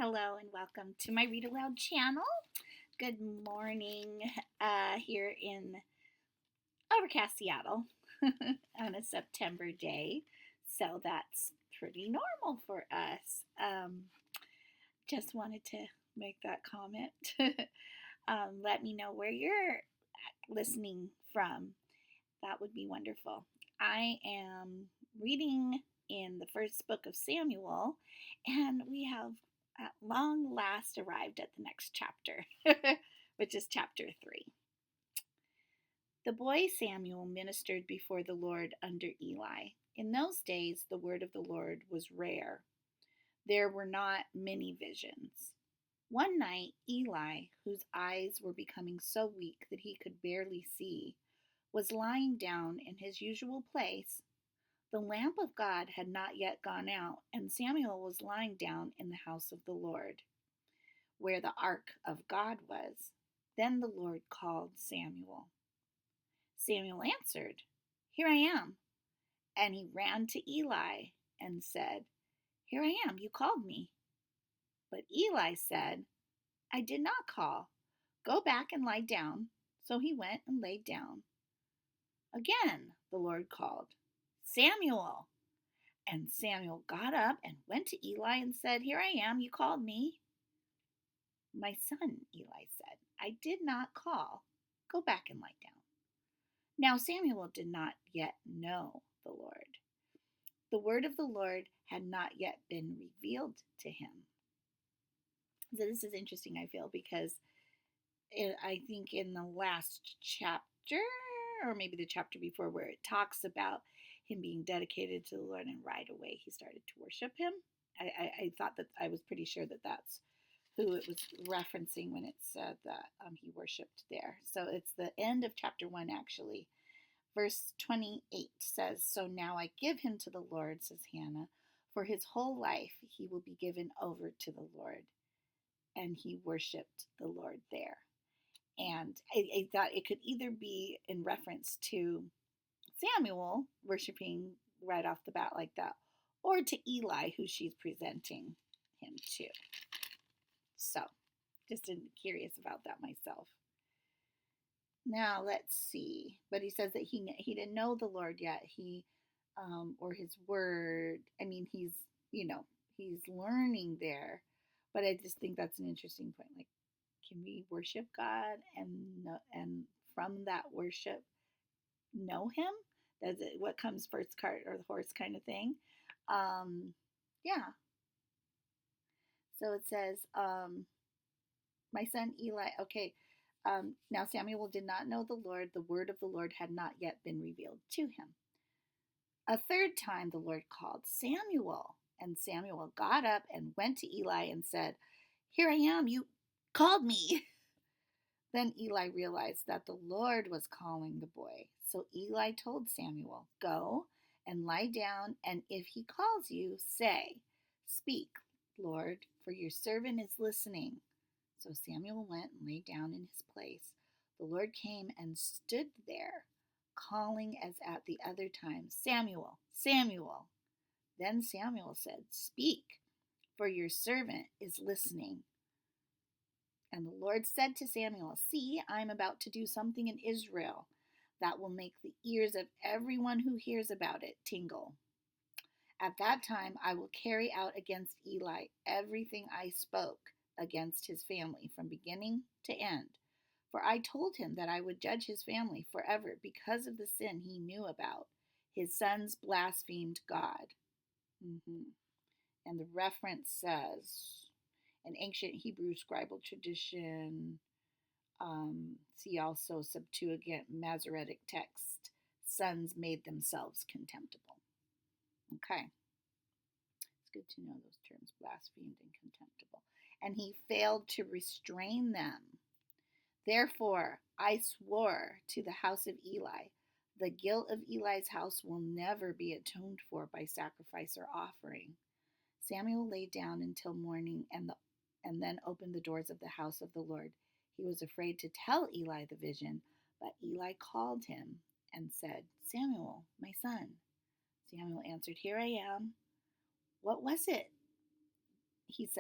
Hello and welcome to my Read Aloud channel. Good morning here in overcast Seattle on a September day. So that's pretty normal for us. Just wanted to make that comment. Let me know where you're listening from. That would be wonderful. I am reading in the first book of Samuel, and we have at long last arrived at the next chapter, which is chapter 3. The boy Samuel ministered before the Lord under Eli. In those days, the word of the Lord was rare. There were not many visions. One night, Eli, whose eyes were becoming so weak that he could barely see, was lying down in his usual place. The lamp of God had not yet gone out, and Samuel was lying down in the house of the Lord, where the ark of God was. Then the Lord called Samuel. Samuel answered, "Here I am." And he ran to Eli and said, "Here I am, you called me." But Eli said, "I did not call. Go back and lie down." So he went and laid down. Again the Lord called, "Samuel." And Samuel got up and went to Eli and said, "Here I am, you called me." "My son," Eli said, "I did not call. Go back and lie down." Now Samuel did not yet know the Lord. The word of the Lord had not yet been revealed to him. So this is interesting, I feel, because I think in the last chapter, or maybe the chapter before, where it talks about him being dedicated to the Lord, and right away he started to worship him. I thought that I was pretty sure that that's who it was referencing when it said that he worshipped there. So it's the end of chapter 1, actually. Verse 28 says, "So now I give him to the Lord," says Hannah. "For his whole life he will be given over to the Lord." And he worshiped the Lord there. And I thought it could either be in reference to Samuel worshiping right off the bat like that, or to Eli, who she's presenting him to. So, just curious about that myself. Now let's see. But he says that he didn't know the Lord yet. Or his word. I mean, he's learning there. But I just think that's an interesting point. Like, can we worship God and from that worship know Him? Does it what comes first, cart or the horse kind of thing? Yeah. So it says, my son Eli. Okay. Now Samuel did not know the Lord. The word of the Lord had not yet been revealed to him. A third time the Lord called, "Samuel." And Samuel got up and went to Eli and said, "Here I am, you called me." Then Eli realized that the Lord was calling the boy. So Eli told Samuel, "Go and lie down, and if he calls you, say, 'Speak, Lord, for your servant is listening.'" So Samuel went and lay down in his place. The Lord came and stood there, calling as at the other time, "Samuel, Samuel." Then Samuel said, "Speak, for your servant is listening." And the Lord said to Samuel, "See, I am about to do something in Israel that will make the ears of everyone who hears about it tingle. At that time I will carry out against Eli everything I spoke against his family from beginning to end. For I told him that I would judge his family forever because of the sin he knew about. His sons blasphemed God." And the reference says, an ancient Hebrew scribal tradition, see also Septuagint Masoretic text, "sons made themselves contemptible." Okay. It's good to know those terms, blasphemed and contemptible. "And he failed to restrain them. Therefore I swore to the house of Eli, the guilt of Eli's house will never be atoned for by sacrifice or offering." Samuel lay down until morning and then opened the doors of the house of the Lord. He was afraid to tell Eli the vision, but Eli called him and said, "Samuel, my son." Samuel answered, "Here I am." "What was it?" he said.